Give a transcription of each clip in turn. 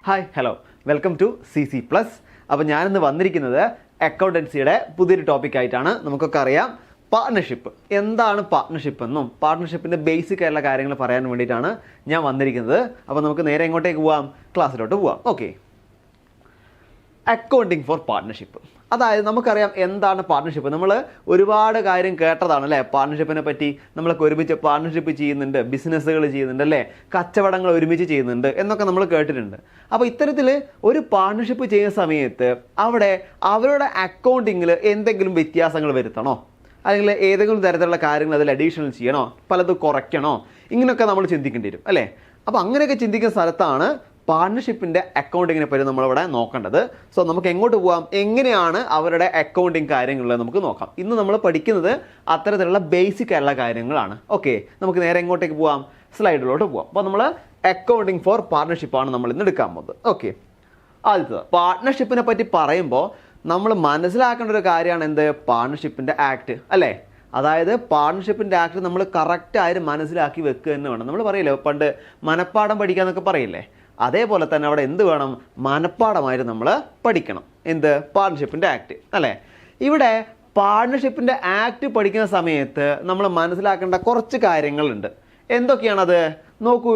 Hi hello welcome to CC Plus. അപ്പോൾ ഞാനിന്ന് വന്നിരിക്കുന്നത് അക്കൗണ്ടൻസിയുടെ പുതിയൊരു ടോപ്പിക്കായിട്ടാണ്. നമുക്കൊക്കെ അറിയാം പാർട്ട്ണർഷിപ്പ് എന്താണ്, പാർട്ട്ണർഷിപ്പ് എന്നും പാർട്ട്ണർഷിപ്പിൻ്റെ ബേസിക് ആയിട്ടുള്ള കാര്യങ്ങൾ പറയാൻ വേണ്ടിയിട്ടാണ് ഞാൻ വന്നിരിക്കുന്നത്. അപ്പോൾ നമുക്ക് നേരെ എങ്ങോട്ടേക്ക് പോവാം, ക്ലാസ്സിലോട്ട് പോവാം. Okay, accounting for partnership. അതായത് നമുക്കറിയാം എന്താണ് പാർട്ട്ണർഷിപ്പ്. നമ്മൾ ഒരുപാട് കാര്യം കേട്ടതാണ് അല്ലേ പാർട്ട്ണർഷിപ്പിനെ പറ്റി. നമ്മളൊക്കെ ഒരുമിച്ച് പാർട്ട്ണർഷിപ്പ് ചെയ്യുന്നുണ്ട്, ബിസിനസ്സുകൾ ചെയ്യുന്നുണ്ട് അല്ലേ, കച്ചവടങ്ങൾ ഒരുമിച്ച് ചെയ്യുന്നുണ്ട് എന്നൊക്കെ നമ്മൾ കേട്ടിട്ടുണ്ട്. അപ്പോൾ ഇത്തരത്തിൽ ഒരു പാർട്ട്ണർഷിപ്പ് ചെയ്യുന്ന സമയത്ത് അവിടെ അവരുടെ അക്കൗണ്ടിങ്ങിൽ എന്തെങ്കിലും വ്യത്യാസങ്ങൾ വരുത്തണോ, അല്ലെങ്കിൽ ഏതെങ്കിലും തരത്തിലുള്ള കാര്യങ്ങൾ അതിൽ അഡീഷണൽ ചെയ്യണോ, പലതും കുറയ്ക്കണോ, ഇങ്ങനെയൊക്കെ നമ്മൾ ചിന്തിക്കേണ്ടി വരും അല്ലേ. അപ്പോൾ അങ്ങനെയൊക്കെ ചിന്തിക്കുന്ന സ്ഥലത്താണ് പാർട്ട്ണർഷിപ്പിൻ്റെ അക്കൗണ്ടിങ്ങിനെ പറ്റി നമ്മളിവിടെ നോക്കേണ്ടത്. സോ നമുക്ക് എങ്ങോട്ട് പോകാം, എങ്ങനെയാണ് അവരുടെ അക്കൗണ്ടിങ് കാര്യങ്ങളിൽ നമുക്ക് നോക്കാം. ഇന്ന് നമ്മൾ പഠിക്കുന്നത് അത്തരത്തിലുള്ള ബേസിക് ആയിട്ടുള്ള കാര്യങ്ങളാണ്. ഓക്കെ, നമുക്ക് നേരെ എങ്ങോട്ടേക്ക് പോകാം, സ്ലൈഡിലോട്ട് പോകാം. അപ്പോൾ നമ്മൾ അക്കൗണ്ടിങ് ഫോർ പാർട്ട്ണർഷിപ്പാണ് നമ്മൾ ഇന്ന് എടുക്കാൻ പോകുന്നത്. ഓക്കെ, ആദ്യത്തത് പാർട്ട്ണർഷിപ്പിനെ പറ്റി പറയുമ്പോൾ നമ്മൾ മനസ്സിലാക്കേണ്ട ഒരു കാര്യമാണ് എന്ത്, പാർട്ട്ണർഷിപ്പിൻ്റെ ആക്ട് അല്ലേ. അതായത് പാർട്ട്ണർഷിപ്പിൻ്റെ ആക്ട് നമ്മൾ കറക്റ്റായിട്ട് മനസ്സിലാക്കി വെക്കുക തന്നെ വേണം. നമ്മൾ പറയില്ലേ പണ്ട് മനപ്പാഠം പഠിക്കാന്നൊക്കെ പറയില്ലേ, അതേപോലെ തന്നെ അവിടെ എന്ത് വേണം, മനപ്പാഠമായിട്ട് നമ്മൾ പഠിക്കണം. എന്ത്, പാർട്ട്ണർഷിപ്പിൻ്റെ ആക്ട് അല്ലേ. ഇവിടെ പാർട്ട്ണർഷിപ്പിൻ്റെ ആക്ട് പഠിക്കുന്ന സമയത്ത് നമ്മൾ മനസ്സിലാക്കേണ്ട കുറച്ച് കാര്യങ്ങളുണ്ട്. എന്തൊക്കെയാണത് നോക്കൂ.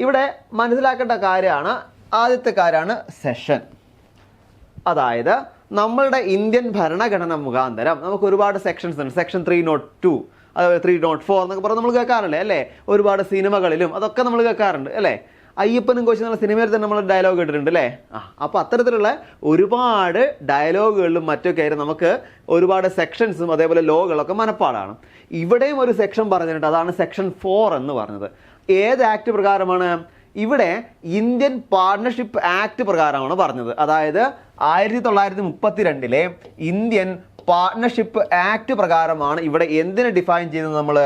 ഇവിടെ മനസ്സിലാക്കേണ്ട കാര്യമാണ്, ആദ്യത്തെ കാര്യമാണ് സെഷൻ. അതായത് നമ്മളുടെ ഇന്ത്യൻ ഭരണഘടന മുഖാന്തരം നമുക്ക് ഒരുപാട് സെക്ഷൻസ് ഉണ്ട്. സെക്ഷൻ 302 അതുപോലെ 304 എന്നൊക്കെ പറഞ്ഞ് നമ്മൾ കേൾക്കാറില്ലേ അല്ലേ. ഒരുപാട് സിനിമകളിലും അതൊക്കെ നമ്മൾ കേൾക്കാറുണ്ട് അല്ലേ. അയ്യപ്പനും കോശി എന്നുള്ള സിനിമയിൽ തന്നെ നമ്മൾ ഡയലോഗ് കേട്ടിട്ടുണ്ട് അല്ലേ. അപ്പോൾ അത്തരത്തിലുള്ള ഒരുപാട് ഡയലോഗുകളിലും മറ്റൊക്കെ ആയിട്ട് നമുക്ക് ഒരുപാട് സെക്ഷൻസും അതേപോലെ ലോകളൊക്കെ മനപ്പാടാണ്. ഇവിടെയും ഒരു സെക്ഷൻ പറഞ്ഞിട്ടുണ്ട്, അതാണ് സെക്ഷൻ 4 എന്ന് പറഞ്ഞത്. ഏത് ആക്ട് പ്രകാരമാണ്? ഇവിടെ ഇന്ത്യൻ പാർട്ട്ണർഷിപ്പ് ആക്ട് പ്രകാരമാണ് പറഞ്ഞത്. അതായത് 1932 ഇന്ത്യൻ പാർട്ട്ണർഷിപ്പ് ആക്ട് പ്രകാരമാണ് ഇവിടെ എന്തിനെ ഡിഫൈൻ ചെയ്യുന്നത്, നമ്മൾ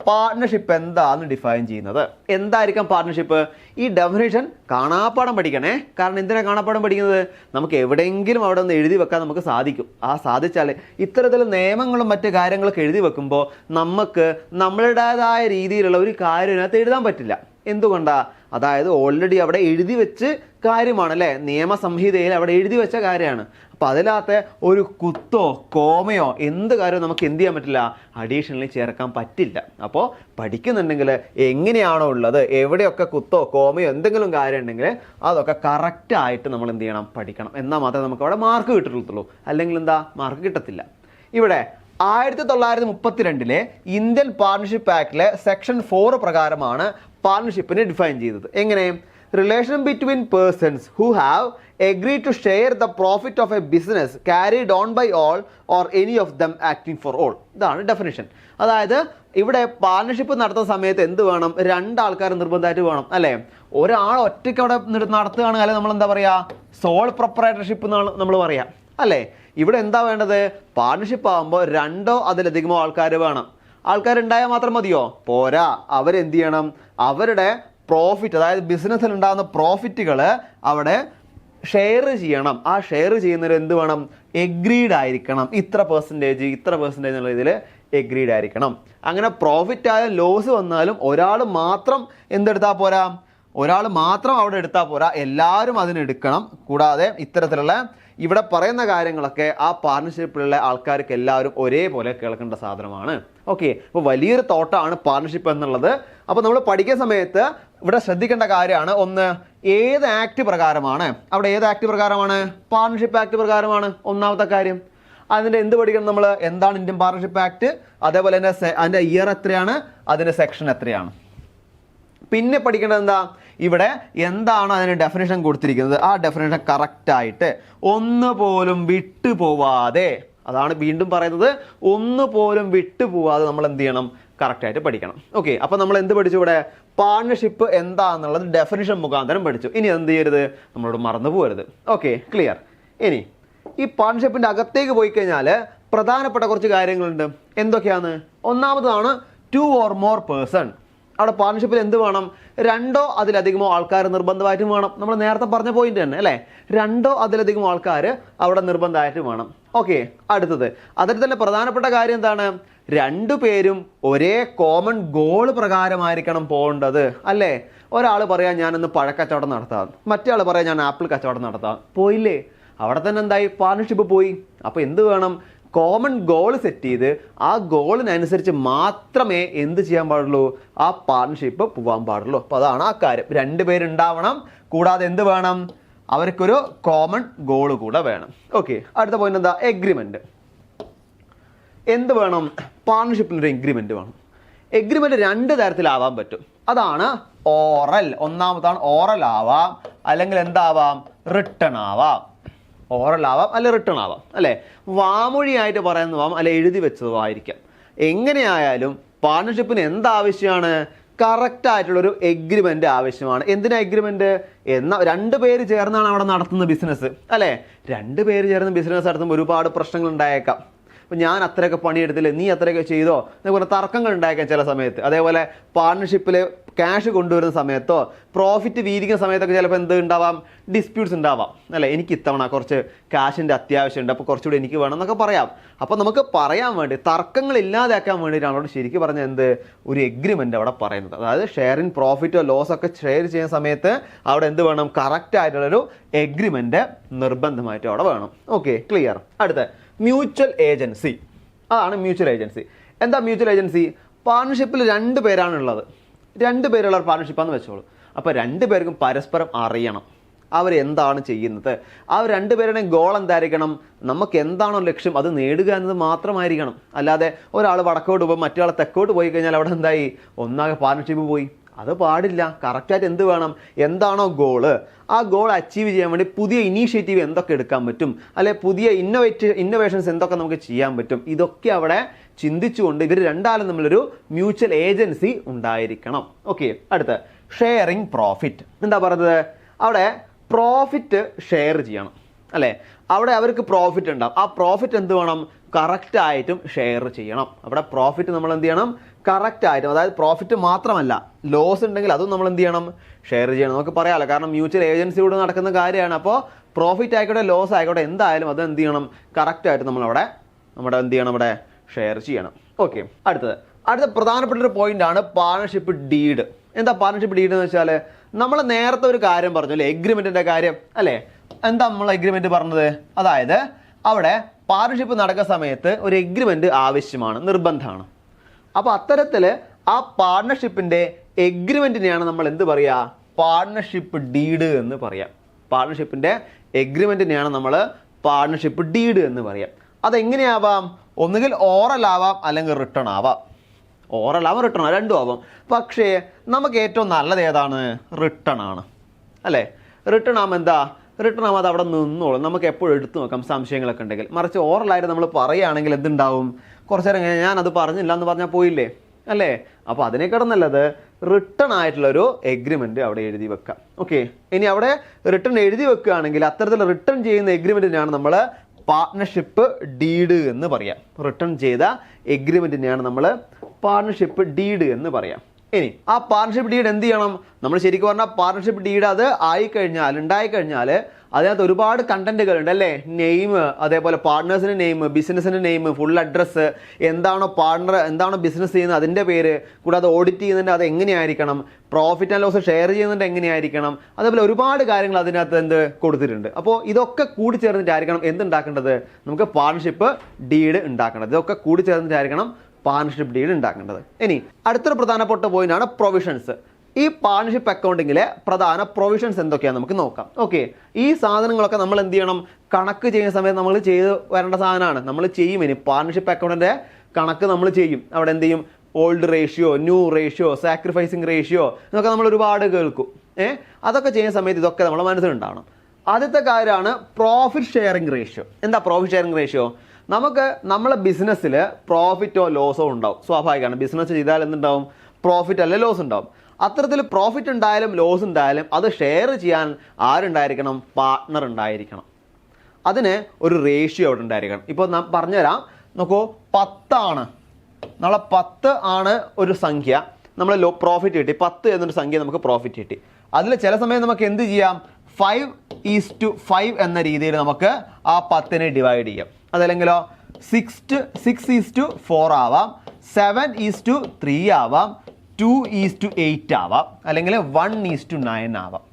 പാർട്ട്ണർഷിപ്പ് എന്താന്ന് ഡിഫൈൻ ചെയ്യുന്നത്. എന്തായിരിക്കാം പാർട്ട്ണർഷിപ്പ്? ഈ ഡെഫിനേഷൻ കാണാപ്പാഠം പഠിക്കണേ. കാരണം എന്തിനാണ് കാണാപ്പാഠം പഠിക്കുന്നത്? നമുക്ക് എവിടെയെങ്കിലും അവിടെ ഒന്ന് എഴുതി വെക്കാൻ നമുക്ക് സാധിക്കും. സാധിച്ചാൽ ഇത്തരത്തിൽ നിയമങ്ങളും മറ്റു കാര്യങ്ങളൊക്കെ എഴുതി വെക്കുമ്പോൾ നമുക്ക് നമ്മളുടേതായ രീതിയിലുള്ള ഒരു കാര്യം ഇതിനകത്ത് എഴുതാൻ പറ്റില്ല. എന്തുകൊണ്ടാ? അതായത് ഓൾറെഡി അവിടെ എഴുതി വെച്ച് കാര്യമാണ് അല്ലേ, നിയമസംഹിതയിൽ അവിടെ എഴുതി വെച്ച കാര്യമാണ്. അപ്പോൾ അതിനകത്ത് ഒരു കുത്തോ കോമയോ എന്ത് കാര്യവും നമുക്ക് എന്ത് ചെയ്യാൻ പറ്റില്ല, അഡീഷണലി ചേർക്കാൻ പറ്റില്ല. അപ്പോൾ പഠിക്കുന്നുണ്ടെങ്കിൽ എങ്ങനെയാണോ ഉള്ളത്, എവിടെയൊക്കെ കുത്തോ കോമയോ എന്തെങ്കിലും കാര്യം ഉണ്ടെങ്കിൽ അതൊക്കെ കറക്റ്റായിട്ട് നമ്മൾ എന്ത് ചെയ്യണം, പഠിക്കണം. എന്നാൽ മാത്രമേ നമുക്ക് അവിടെ മാർക്ക് കിട്ടുള്ളൂ. അല്ലെങ്കിൽ എന്താ, മാർക്ക് കിട്ടത്തില്ല. ഇവിടെ 1932 ഇന്ത്യൻ പാർട്ട്ണർഷിപ്പ് ആക്ടിലെ സെക്ഷൻ 4 പ്രകാരമാണ് പാർട്ട്ണർഷിപ്പിനെ ഡിഫൈൻ ചെയ്തത്. എങ്ങനെ? Relation between persons who have agreed to share the profit of a business carried on by all or any of them acting for all. ഇതാണ് ഡെഫിനിഷൻ. അതായത് ഇവിടെ പാർട്ട്ണർഷിപ്പ് നടത്തുന്ന സമയത്ത് എന്ത് വേണം, രണ്ടാൾക്കാർ നിർബന്ധമായിട്ട് വേണം അല്ലേ. ഒരാൾ ഒറ്റയ്ക്ക് അവിടെ നടത്തുകയാണെങ്കിൽ അല്ലെങ്കിൽ നമ്മൾ എന്താ പറയുക, സോൾ പ്രൊപ്പറേറ്റർഷിപ്പ് എന്നാണ് നമ്മൾ പറയാം അല്ലേ. ഇവിടെ എന്താ വേണ്ടത്, പാർട്ട്ണർഷിപ്പ് ആകുമ്പോൾ 2 അതിലധികമോ ആൾക്കാർ വേണം. ആൾക്കാരുണ്ടായാൽ മാത്രം മതിയോ? പോരാ. അവരെന്ത് ചെയ്യണം, അവരുടെ പ്രോഫിറ്റ്, അതായത് ബിസിനസ്സിൽ ഉണ്ടാകുന്ന പ്രോഫിറ്റുകൾ അവിടെ ഷെയർ ചെയ്യണം. ആ ഷെയർ ചെയ്യുന്നവർ എന്ത് വേണം, എഗ്രീഡ് ആയിരിക്കണം. ഇത്ര പെർസെൻറ്റേജ് എന്നുള്ള ഇതിൽ എഗ്രീഡ് ആയിരിക്കണം. അങ്ങനെ പ്രോഫിറ്റ് ആയ ലോസ് വന്നാലും ഒരാൾ മാത്രം എന്തെടുത്താൽ പോരാ, ഒരാൾ മാത്രം അവിടെ എടുത്താൽ പോരാ, എല്ലാവരും അതിനെടുക്കണം. കൂടാതെ ഇത്തരത്തിലുള്ള ഇവിടെ പറയുന്ന കാര്യങ്ങളൊക്കെ ആ പാർട്ട്ണർഷിപ്പിലുള്ള ആൾക്കാർക്ക് എല്ലാവരും ഒരേപോലെ കേൾക്കേണ്ട സാധനമാണ്. ഓക്കെ, അപ്പോൾ വലിയൊരു തോട്ടാണ് പാർട്ട്ണർഷിപ്പ് എന്നുള്ളത്. അപ്പോൾ നമ്മൾ പഠിക്കുന്ന സമയത്ത് ഇവിടെ ശ്രദ്ധിക്കേണ്ട കാര്യമാണ്, ഒന്ന് ഏത് ആക്ട് പ്രകാരമാണ്, അവിടെ ഏത് ആക്ട് പ്രകാരമാണ്, പാർട്ട്ണർഷിപ്പ് ആക്ട് പ്രകാരമാണ് ഒന്നാമത്തെ കാര്യം. അതിൻ്റെ എന്ത് പഠിക്കണം നമ്മൾ, എന്താണ് ഇന്ത്യൻ പാർട്ട്ണർഷിപ്പ് ആക്ട്, അതേപോലെ തന്നെ അതിൻ്റെ ഇയർ എത്രയാണ്, അതിൻ്റെ സെക്ഷൻ എത്രയാണ്. പിന്നെ പഠിക്കേണ്ടത് എന്താ, ഇവിടെ എന്താണ് അതിന് ഡെഫിനേഷൻ കൊടുത്തിരിക്കുന്നത്, ആ ഡെഫിനേഷൻ കറക്റ്റായിട്ട് ഒന്നുപോലും വിട്ടുപോവാതെ, അതാണ് വീണ്ടും പറയുന്നത്, ഒന്നുപോലും വിട്ടുപോവാതെ നമ്മൾ എന്ത് ചെയ്യണം, കറക്റ്റായിട്ട് പഠിക്കണം. ഓക്കെ, അപ്പോൾ നമ്മൾ എന്ത് പഠിച്ചു, ഇവിടെ പാർട്ട്ണർഷിപ്പ് എന്താണെന്നുള്ളത് ഡെഫിനേഷൻ മുഖാന്തരം പഠിച്ചു. ഇനി എന്ത് ചെയ്യരുത്, നമ്മളോട് മറന്നു പോകരുത്. Okay, clear. ഇനി ഈ പാർട്ട്ണർഷിപ്പിൻ്റെ അകത്തേക്ക് പോയി കഴിഞ്ഞാൽ പ്രധാനപ്പെട്ട കുറച്ച് കാര്യങ്ങളുണ്ട്. എന്തൊക്കെയാണ്? ഒന്നാമതാണ് 2 or more person. അവിടെ പാർട്ട്ണർഷിപ്പിൽ എന്ത് വേണം, 2 അതിലധികമോ ആൾക്കാർ നിർബന്ധമായിട്ടും വേണം. നമ്മൾ നേരത്തെ പറഞ്ഞ പോയിന്റ് തന്നെ അല്ലേ, 2 അതിലധികമോ ആൾക്കാർ അവിടെ നിർബന്ധമായിട്ട് വേണം. ഓക്കെ, അടുത്തത് അതിൽ തന്നെ പ്രധാനപ്പെട്ട കാര്യം എന്താണ്? രണ്ടുപേരും ഒരേ കോമൺ ഗോൾ പ്രകാരമായിരിക്കണം പോകേണ്ടത് അല്ലേ? ഒരാൾ പറയാം ഞാനൊന്ന് പഴക്കച്ചവടം നടത്താം, മറ്റേ ആൾ പറയാം ഞാൻ ആപ്പിൾ കച്ചവടം നടത്താം. പോയില്ലേ? അവിടെ തന്നെ എന്തായി? പാർട്ണർഷിപ്പ് പോയി. അപ്പോൾ എന്ത് വേണം? കോമൺ ഗോൾ സെറ്റ് ചെയ്ത് ആ ഗോളിനനുസരിച്ച് മാത്രമേ എന്ത് ചെയ്യാൻ പാടുള്ളൂ? ആ പാർട്ണർഷിപ്പ് പോകാൻ പാടുള്ളൂ. അപ്പോൾ അതാണ് ആ കാര്യം. രണ്ടുപേരുണ്ടാവണം, കൂടാതെ എന്ത് വേണം? അവർക്കൊരു കോമൺ ഗോൾ കൂടെ വേണം. ഓക്കെ, അടുത്ത പോയിന്റ് എന്താ? എഗ്രിമെന്റ്. എന്ത് വേണം? പാർട്ണർഷിപ്പിനൊരു എഗ്രിമെന്റ് വേണം. എഗ്രിമെന്റ് രണ്ട് തരത്തിലാവാൻ പറ്റും. അതാണ് ഓറൽ. ഒന്നാമതാണ് ഓറൽ ആവാം, അല്ലെങ്കിൽ എന്താവാം? റിട്ടൺ ആവാം. ഓറൽ ആവാം, അല്ലെ റിട്ടൺ ആവാം അല്ലേ? വാമൊഴിയായിട്ട് പറയുന്നതാവാം, അല്ലെ എഴുതി വെച്ചതുമായിരിക്കാം. എങ്ങനെയായാലും പാർട്ണർഷിപ്പിന് എന്താവശ്യമാണ്? കറക്റ്റ് ആയിട്ടുള്ളൊരു എഗ്രിമെന്റ് ആവശ്യമാണ്. എന്തിനാ എഗ്രിമെന്റ്? രണ്ട് പേര് ചേർന്നാണ് അവിടെ നടത്തുന്ന ബിസിനസ് അല്ലേ? രണ്ട് പേര് ചേർന്ന് ബിസിനസ് നടത്തുമ്പോൾ ഒരുപാട് പ്രശ്നങ്ങൾ ഉണ്ടായേക്കാം. അപ്പോൾ ഞാൻ അത്രയൊക്കെ പണിയെടുത്തില്ലേ, നീ അത്രയൊക്കെ ചെയ്തോ, അതേപോലെ തർക്കങ്ങൾ ഉണ്ടായേക്കാം ചില സമയത്ത്. അതേപോലെ പാർട്ണർഷിപ്പിൽ ക്യാഷ് കൊണ്ടുവരുന്ന സമയത്തോ പ്രോഫിറ്റ് വീതിക്കുന്ന സമയത്തൊക്കെ ചിലപ്പോൾ എന്ത് ഉണ്ടാവാം? ഡിസ്പ്യൂട്ട്സ് ഉണ്ടാവാം അല്ലേ? എനിക്ക് ഇത്തവണ കുറച്ച് ക്യാഷിൻ്റെ അത്യാവശ്യമുണ്ട്, അപ്പോൾ കുറച്ചുകൂടി എനിക്ക് വേണം എന്നൊക്കെ പറയാം. അപ്പോൾ നമുക്ക് പറയാൻ വേണ്ടി, തർക്കങ്ങൾ ഇല്ലാതാക്കാൻ വേണ്ടിയിട്ടാണ് അവിടെ ശരിക്കും പറഞ്ഞാൽ എന്ത്? ഒരു എഗ്രിമെൻ്റ് അവിടെ പറയുന്നത്. അതായത് ഷെയർ ഇൻ പ്രോഫിറ്റോ ലോസ് ഒക്കെ ഷെയർ ചെയ്യുന്ന സമയത്ത് അവിടെ എന്ത് വേണം? കറക്റ്റ് ആയിട്ടുള്ളൊരു എഗ്രിമെൻ്റ് നിർബന്ധമായിട്ട് അവിടെ വേണം. Okay, clear. അടുത്ത മ്യൂച്വൽ ഏജൻസി. അതാണ് മ്യൂച്വൽ ഏജൻസി. എന്താ മ്യൂച്വൽ ഏജൻസി? പാർട്ണർഷിപ്പിൽ രണ്ട് പേരാണുള്ളത്, രണ്ട് പേരുള്ള പാർട്ണർഷിപ്പാന്ന് വെച്ചോളൂ. അപ്പോൾ രണ്ട് പേർക്കും പരസ്പരം അറിയണം അവരെന്താണ് ചെയ്യുന്നത്. ആ രണ്ടുപേരുടെയും ഗോൾ എന്തായിരിക്കണം? നമുക്ക് എന്താണോ ലക്ഷ്യം അത് നേടുക എന്നത് മാത്രമായിരിക്കണം. അല്ലാതെ ഒരാൾ വടക്കോട്ട് പോകും മറ്റൊരാൾ തെക്കോട്ട് പോയി കഴിഞ്ഞാൽ അവിടെ എന്തായി? ഒന്നാകെ പാർട്ണർഷിപ്പ് പോയി. അത് പാടില്ല. കറക്റ്റായിട്ട് എന്ത് വേണം? എന്താണോ ഗോള്, ആ ഗോൾ അച്ചീവ് ചെയ്യാൻ വേണ്ടി പുതിയ ഇനീഷ്യേറ്റീവ് എന്തൊക്കെ എടുക്കാൻ പറ്റും, അല്ലെ പുതിയ ഇന്നോവേഷൻസ് എന്തൊക്കെ നമുക്ക് ചെയ്യാൻ പറ്റും, ഇതൊക്കെ അവിടെ ചിന്തിച്ചുകൊണ്ട് ഇവർ രണ്ടാളും തമ്മിലൊരു മ്യൂച്വൽ ഏജൻസി ഉണ്ടായിരിക്കണം. ഓക്കെ, അടുത്ത ഷെയറിങ് പ്രോഫിറ്റ്. എന്താ പറയുന്നത്? അവിടെ പ്രോഫിറ്റ് ഷെയർ ചെയ്യണം അല്ലേ? അവിടെ അവർക്ക് പ്രോഫിറ്റ് ഉണ്ടാവും. ആ പ്രോഫിറ്റ് എന്ത് വേണം? കറക്റ്റായിട്ടും ഷെയർ ചെയ്യണം. അവിടെ പ്രോഫിറ്റ് നമ്മൾ എന്ത് ചെയ്യണം? കറക്റ്റായിട്ടും, അതായത് പ്രോഫിറ്റ് മാത്രമല്ല ലോസ് ഉണ്ടെങ്കിൽ അതും നമ്മൾ എന്ത് ചെയ്യണം? ഷെയർ ചെയ്യണം. നമുക്ക് പറയാമല്ലോ, കാരണം മ്യൂച്വൽ ഏജൻസിയോട് നടക്കുന്ന കാര്യമാണ്. അപ്പോൾ പ്രോഫിറ്റ് ആയിക്കോട്ടെ ലോസ് ആയിക്കോട്ടെ എന്തായാലും അത് എന്ത് ചെയ്യണം? കറക്റ്റായിട്ട് നമ്മളവിടെ എന്ത് ചെയ്യണം? അവിടെ ഷെയർ ചെയ്യണം. ഓക്കെ, അടുത്ത പ്രധാനപ്പെട്ട ഒരു പോയിന്റ് ആണ് പാർട്ണർഷിപ്പ് ഡീഡ്. എന്താ പാർട്ണർഷിപ്പ് ഡീഡ് എന്ന് വെച്ചാൽ, നമ്മൾ നേരത്തെ ഒരു കാര്യം പറഞ്ഞു അല്ലേ? എഗ്രിമെന്റിന്റെ കാര്യം അല്ലേ? എന്താ നമ്മൾ എഗ്രിമെന്റ് പറഞ്ഞത്? അതായത് അവിടെ പാർട്ണർഷിപ്പ് നടക്കുന്ന സമയത്ത് ഒരു എഗ്രിമെന്റ് ആവശ്യമാണ്, നിർബന്ധമാണ്. അപ്പോൾ അത്തരത്തിൽ ആ പാർട്ണർഷിപ്പിന്റെ എഗ്രിമെന്റിനെയാണ് നമ്മൾ എന്ത് പറയുക? പാർട്ണർഷിപ്പ് ഡീഡ് എന്ന് പറയാം. പാർട്ണർഷിപ്പിന്റെ എഗ്രിമെന്റിനെയാണ് നമ്മൾ പാർട്ണർഷിപ്പ് ഡീഡ് എന്ന് പറയാം. അതെങ്ങനെയാവാം? ഒന്നുകിൽ ഓറൽ ആവാം, അല്ലെങ്കിൽ റിട്ടേൺ ആവാം. ഓറൽ ആവാം, റിട്ടേൺ ആവാം, രണ്ടും ആവാം. പക്ഷേ നമുക്ക് ഏറ്റവും നല്ലത് ഏതാണ്? റിട്ടേൺ ആണ് അല്ലേ? റിട്ടേൺ ആകുമ്പോൾ എന്താ? റിട്ടേൺ ആകുമ്പോൾ അത് അവിടെ നിന്നോളും, നമുക്ക് എപ്പോഴും എടുത്തു നോക്കാം സംശയങ്ങളൊക്കെ ഉണ്ടെങ്കിൽ. മറിച്ച് ഓറലായിട്ട് നമ്മൾ പറയുകയാണെങ്കിൽ എന്തുണ്ടാവും? കുറച്ചു നേരം കഴിഞ്ഞാൽ ഞാനത് പറഞ്ഞില്ല എന്ന് പറഞ്ഞാൽ പോയില്ലേ അല്ലേ? അപ്പോൾ അതിനേക്കാളും നല്ലത് റിട്ടേൺ ആയിട്ടുള്ളൊരു എഗ്രിമെന്റ് അവിടെ എഴുതി വെക്കാം. ഓക്കെ, ഇനി അവിടെ റിട്ടേൺ എഴുതി വെക്കുകയാണെങ്കിൽ അത്തരത്തിൽ റിട്ടേൺ ചെയ്യുന്ന എഗ്രിമെന്റിനാണ് നമ്മൾ പാർട്ണർഷിപ്പ് ഡീഡ് എന്ന് പറയാം. റിട്ടേൺ ചെയ്ത എഗ്രിമെന്റിനെയാണ് നമ്മൾ പാർട്ണർഷിപ്പ് ഡീഡ് എന്ന് പറയാം. ഇനി ആ പാർട്ണർഷിപ്പ് ഡീഡ് എന്ത് ചെയ്യണം? നമ്മൾ ശരിക്കും പറഞ്ഞാൽ പാർട്ണർഷിപ്പ് ഡീഡ് അത് ഉണ്ടായിക്കഴിഞ്ഞാൽ അതിനകത്ത് ഒരുപാട് കണ്ടന്റുകൾ ഉണ്ട് അല്ലേ? നെയിം, അതേപോലെ പാർട്ട്നേഴ്സിന്റെ നെയിം, ബിസിനസിന്റെ നെയിം, ഫുൾ അഡ്രസ്സ്, എന്താണോ ബിസിനസ് ചെയ്യുന്നത് അതിന്റെ പേര്, കൂടാതെ ഓഡിറ്റ് ചെയ്യുന്നതിന്റെ അത് എങ്ങനെയായിരിക്കണം, പ്രോഫിറ്റ് ആൻഡ് ലോസ് ഷെയർ ചെയ്യുന്നതിന്റെ എങ്ങനെയായിരിക്കണം, അതേപോലെ ഒരുപാട് കാര്യങ്ങൾ അതിനകത്ത് എന്ത് കൊടുത്തിട്ടുണ്ട്. അപ്പോൾ ഇതൊക്കെ കൂടി ചേർന്നിട്ടായിരിക്കണം എന്തുണ്ടാക്കേണ്ടത്? നമുക്ക് പാർട്ണർഷിപ്പ് ഡീഡ് ഉണ്ടാക്കേണ്ടത്. ഇതൊക്കെ കൂടി ചേർന്നിട്ടായിരിക്കണം പാർട്ണർഷിപ്പ് ഡീഡ് ഉണ്ടാക്കേണ്ടത്. ഇനി അടുത്തൊരു പ്രധാനപ്പെട്ട പോയിന്റ് ആണ് പ്രൊവിഷൻസ്. ഈ പാർട്ണർഷിപ്പ് അക്കൗണ്ടിങ്ങിലെ പ്രധാന പ്രൊവിഷൻസ് എന്തൊക്കെയാണെന്ന് നമുക്ക് നോക്കാം. ഓക്കെ, ഈ സാധനങ്ങളൊക്കെ നമ്മൾ എന്ത് ചെയ്യണം? കണക്ക് ചെയ്യുന്ന സമയത്ത് നമ്മൾ ചെയ്ത് വരേണ്ട സാധനമാണ്. നമ്മൾ ചെയ്യും. ഇനി പാർട്ണർഷിപ്പ് അക്കൗണ്ടിന്റെ കണക്ക് നമ്മൾ ചെയ്യും. അവിടെ എന്ത് ചെയ്യും? Old ratio, new ratio, sacrificing ratio എന്നൊക്കെ നമ്മൾ ഒരുപാട് കേൾക്കും. അതൊക്കെ ചെയ്യുന്ന സമയത്ത് ഇതൊക്കെ നമ്മുടെ മനസ്സിലുണ്ടാവണം. ആദ്യത്തെ കാര്യമാണ് പ്രോഫിറ്റ് ഷെയറിംഗ് റേഷ്യോ. എന്താ പ്രോഫിറ്റ് ഷെയറിംഗ് റേഷ്യോ? നമുക്ക് നമ്മളെ ബിസിനസ്സിൽ പ്രോഫിറ്റോ ലോസോ ഉണ്ടാവും, സ്വാഭാവികമാണ്. ബിസിനസ് ചെയ്താൽ എന്തുണ്ടാവും? പ്രോഫിറ്റ് അല്ലെ ലോസ് ഉണ്ടാവും. അത്തരത്തിൽ പ്രോഫിറ്റ് ഉണ്ടായാലും ലോസ് ഉണ്ടായാലും അത് ഷെയർ ചെയ്യാൻ ആരുണ്ടായിരിക്കണം? പാർട്ട്ണർ ഉണ്ടായിരിക്കണം. അതിന് ഒരു റേഷ്യോ അവിടെ ഉണ്ടായിരിക്കണം. ഇപ്പോൾ നാം പറഞ്ഞുതരാം. നോക്കൂ, 10 ആണ്. നമ്മളെ 10 ആണ് ഒരു സംഖ്യ. നമ്മൾ പ്രോഫിറ്റ് കിട്ടി, 10 എന്നൊരു സംഖ്യ നമുക്ക് പ്രോഫിറ്റ് കിട്ടി. അതിൽ ചില സമയം നമുക്ക് എന്ത് ചെയ്യാം? 5:5 എന്ന രീതിയിൽ നമുക്ക് ആ 10നെ ഡിവൈഡ് ചെയ്യാം. അതല്ലെങ്കിലോ 6:4 ആവാം, 7:3 ആവാം, 2:8 ആവാം, അല്ലെങ്കിൽ 1:9 ആവാം.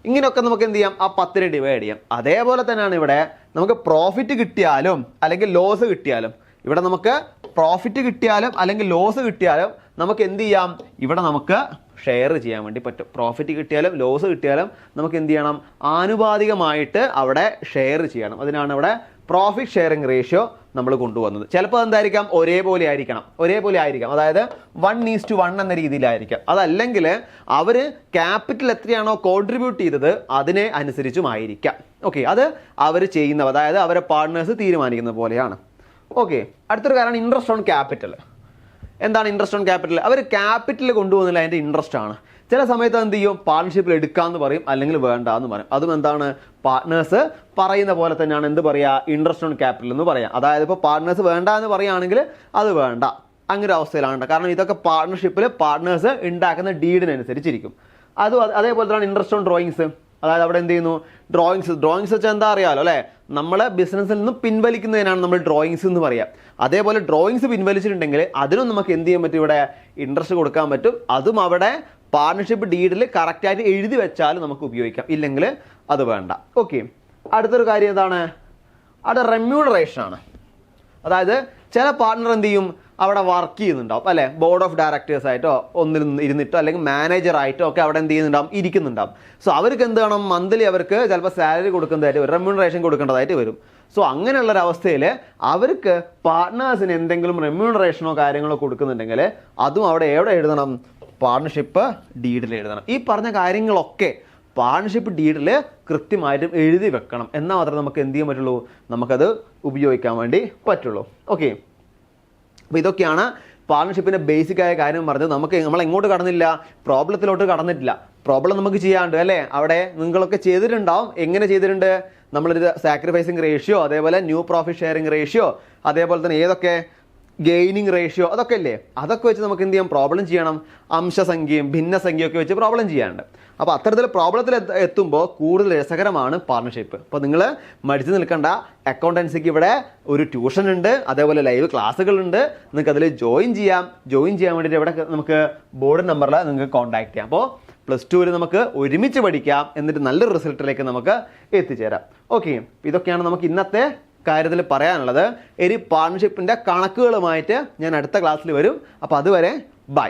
ഇങ്ങനെയൊക്കെ നമുക്ക് എന്ത് ചെയ്യാം, ആ 10നെ ഡിവൈഡ് ചെയ്യാം. അതേപോലെ തന്നെയാണ് ഇവിടെ നമുക്ക് പ്രോഫിറ്റ് കിട്ടിയാലും അല്ലെങ്കിൽ ലോസ് കിട്ടിയാലും, ഇവിടെ നമുക്ക് പ്രോഫിറ്റ് കിട്ടിയാലും അല്ലെങ്കിൽ ലോസ് കിട്ടിയാലും നമുക്ക് എന്ത് ചെയ്യാം, ഇവിടെ നമുക്ക് ഷെയർ ചെയ്യാൻ വേണ്ടി പറ്റും. പ്രോഫിറ്റ് കിട്ടിയാലും ലോസ് കിട്ടിയാലും നമുക്ക് എന്ത് ചെയ്യണം, ആനുപാതികമായിട്ട് അവിടെ ഷെയർ ചെയ്യണം. അതിനാണ് ഇവിടെ പ്രോഫിറ്റ് ഷെയറിംഗ് റേഷ്യോ നമ്മൾ കൊണ്ടുവന്നത്. ചിലപ്പോൾ എന്തായിരിക്കാം, ഒരേപോലെ ആയിരിക്കാം, അതായത് 1:1 എന്ന രീതിയിലായിരിക്കാം. അതല്ലെങ്കിൽ അവർ ക്യാപിറ്റൽ എത്രയാണോ കോൺട്രിബ്യൂട്ട് ചെയ്തത് അതിനെ അനുസരിച്ചുമായിരിക്കാം. ഓക്കെ, അത് അവർ ചെയ്യുന്നവ, അതായത് അവരെ പാർട്ട്നേഴ്സ് തീരുമാനിക്കുന്ന പോലെയാണ്. ഓക്കെ, അടുത്തൊരു കാര്യമാണ് ഇൻട്രസ്റ്റ് ഓൺ ക്യാപിറ്റൽ. എന്താണ് ഇൻട്രസ്റ്റ് ഓൺ ക്യാപിറ്റൽ? അവർ ക്യാപിറ്റൽ കൊണ്ടുപോകുന്നില്ല, അതിൻ്റെ ഇൻട്രസ്റ്റ് ആണ്. ചില സമയത്ത് എന്ത് ചെയ്യും, പാർട്ട്ണർഷിപ്പിൽ എടുക്കാമെന്ന് പറയും, അല്ലെങ്കിൽ വേണ്ട എന്ന് പറയും. അതും എന്താണ്, പാർട്ട്നേഴ്സ് പറയുന്ന പോലെ തന്നെയാണ് എന്ത് പറയുക, ഇൻട്രസ്റ്റ് ഓൺ ക്യാപിറ്റൽ എന്ന് പറയാം. അതായത് ഇപ്പോൾ പാർട്ട്നേഴ്സ് വേണ്ട എന്ന് പറയുകയാണെങ്കിൽ അത് വേണ്ട, അങ്ങനെ ഒരു അവസ്ഥയിലാണ്. കാരണം ഇതൊക്കെ പാർട്ട്ണർഷിപ്പിൽ പാർട്ട്നേഴ്സ് ഉണ്ടാക്കുന്ന ഡീഡിനനുസരിച്ചിരിക്കും. അതേപോലെ തന്നെ ഇൻട്രസ്റ്റ് ഓൺ ഡ്രോയിങ്സ്. അതായത് അവിടെ എന്ത് ചെയ്യുന്നു, ഡ്രോയിങ്സ് വെച്ചാൽ എന്താ അറിയാമല്ലോ അല്ലേ, നമ്മളെ ബിസിനസ്സിൽ നിന്നും പിൻവലിക്കുന്നതിനാണ് നമ്മൾ ഡ്രോയിങ്സ് എന്ന് പറയാം. അതേപോലെ ഡ്രോയിങ്സ് പിൻവലിച്ചിട്ടുണ്ടെങ്കിൽ അതിനും നമുക്ക് എന്ത് ചെയ്യാൻ പറ്റും, ഇവിടെ ഇൻട്രസ്റ്റ് കൊടുക്കാൻ പറ്റും. അതും അവിടെ പാർട്ട്ണർഷിപ്പ് ഡീഡിൽ കറക്റ്റായിട്ട് എഴുതി വെച്ചാൽ നമുക്ക് ഉപയോഗിക്കാം, ഇല്ലെങ്കിൽ അത് വേണ്ട. ഓക്കെ, അടുത്തൊരു കാര്യം എന്താണ്, അവിടെ റെമ്യൂണറേഷൻ ആണ്. അതായത് ചില പാർട്ട്ണർ എന്ത് ചെയ്യും, അവിടെ വർക്ക് ചെയ്യുന്നുണ്ടാവും അല്ലേ, ബോർഡ് ഓഫ് ഡയറക്ടേഴ്സ് ആയിട്ടോ ഒന്നിൽ ഇരുന്നിട്ടോ അല്ലെങ്കിൽ മാനേജറായിട്ടോ ഒക്കെ അവിടെ എന്ത് ചെയ്യുന്നുണ്ടാവും, ഇരിക്കുന്നുണ്ടാവും. സോ അവർക്ക് എന്ത് വേണം, മന്ത്ലി അവർക്ക് ചിലപ്പോൾ സാലറി കൊടുക്കുന്നതായിട്ട് വരും, റെമ്യൂണറേഷൻ കൊടുക്കേണ്ടതായിട്ട് വരും. സോ അങ്ങനെയുള്ളൊരവസ്ഥയിൽ അവർക്ക് പാർട്ട്നേഴ്സിന് എന്തെങ്കിലും റെമ്യൂണറേഷനോ കാര്യങ്ങളോ കൊടുക്കുന്നുണ്ടെങ്കിൽ അതും അവിടെ എവിടെ എഴുതണം, പാർട്ട്ണർഷിപ്പ് ഡീഡിൽ എഴുതണം. ഈ പറഞ്ഞ കാര്യങ്ങളൊക്കെ പാർട്ട്ണർഷിപ്പ് ഡീഡിൽ കൃത്യമായിട്ടും എഴുതി വെക്കണം. എന്നാൽ മാത്രമേ നമുക്ക് എന്ത് ചെയ്യാൻ പറ്റുള്ളൂ, നമുക്കത് ഉപയോഗിക്കാൻ വേണ്ടി പറ്റുള്ളൂ. ഓക്കെ, അപ്പോൾ ഇതൊക്കെയാണ് പാർട്ട്ണർഷിപ്പിൻ്റെ ബേസിക്കായ കാര്യം പറഞ്ഞത്. നമ്മൾ എങ്ങോട്ട് കടന്നില്ല, പ്രോബ്ലത്തിലോട്ട് കടന്നിട്ടില്ല. പ്രോബ്ലം നമുക്ക് ചെയ്യാണ്ട് അല്ലേ, അവിടെ നിങ്ങളൊക്കെ ചെയ്തിട്ടുണ്ടാവും. എങ്ങനെ ചെയ്തിട്ടുണ്ട്, നമ്മളൊരു സാക്രിഫൈസിങ് റേഷ്യോ, അതേപോലെ ന്യൂ പ്രോഫിറ്റ് ഷെയറിംഗ് റേഷ്യോ, അതേപോലെ തന്നെ ഏതൊക്കെ ഗെയിനിങ് റേഷ്യോ, അതൊക്കെ അല്ലേ, അതൊക്കെ വെച്ച് നമുക്ക് എന്ത് ചെയ്യാം, പ്രോബ്ലം ചെയ്യണം. അംശസംഖ്യയും ഭിന്നസംഖ്യയൊക്കെ വെച്ച് പ്രോബ്ലം ചെയ്യാനുണ്ട്. അപ്പോൾ അത്തരത്തിൽ പ്രോബ്ലത്തിൽ എത്തുമ്പോൾ കൂടുതൽ രസകരമാണ് പാർട്ട്ണർഷിപ്പ്. അപ്പോൾ നിങ്ങൾ മടിച്ചു നിൽക്കേണ്ട, അക്കൗണ്ടൻസിക്ക് ഇവിടെ ഒരു ട്യൂഷൻ ഉണ്ട്, അതേപോലെ ലൈവ് ക്ലാസ്സുകളുണ്ട്. നിങ്ങൾക്ക് അതിൽ ജോയിൻ ചെയ്യാൻ വേണ്ടിയിട്ട് ഇവിടെ നമുക്ക് ബോർഡ് നമ്പറിൽ നിങ്ങൾക്ക് കോൺടാക്ട് ചെയ്യാം. അപ്പോൾ +2 നമുക്ക് ഒരുമിച്ച് പഠിക്കാം, എന്നിട്ട് നല്ലൊരു റിസൾട്ടിലേക്ക് നമുക്ക് എത്തിച്ചേരാം. ഓക്കെ, ഇതൊക്കെയാണ് നമുക്ക് ഇന്നത്തെ കാര്യത്തിൽ പറയാനുള്ളത്. ഇനി പാർട്ട്ണർഷിപ്പിൻ്റെ കണക്കുകളുമായിട്ട് ഞാൻ അടുത്ത ക്ലാസ്സിൽ വരും. അപ്പോൾ അതുവരെ ബൈ.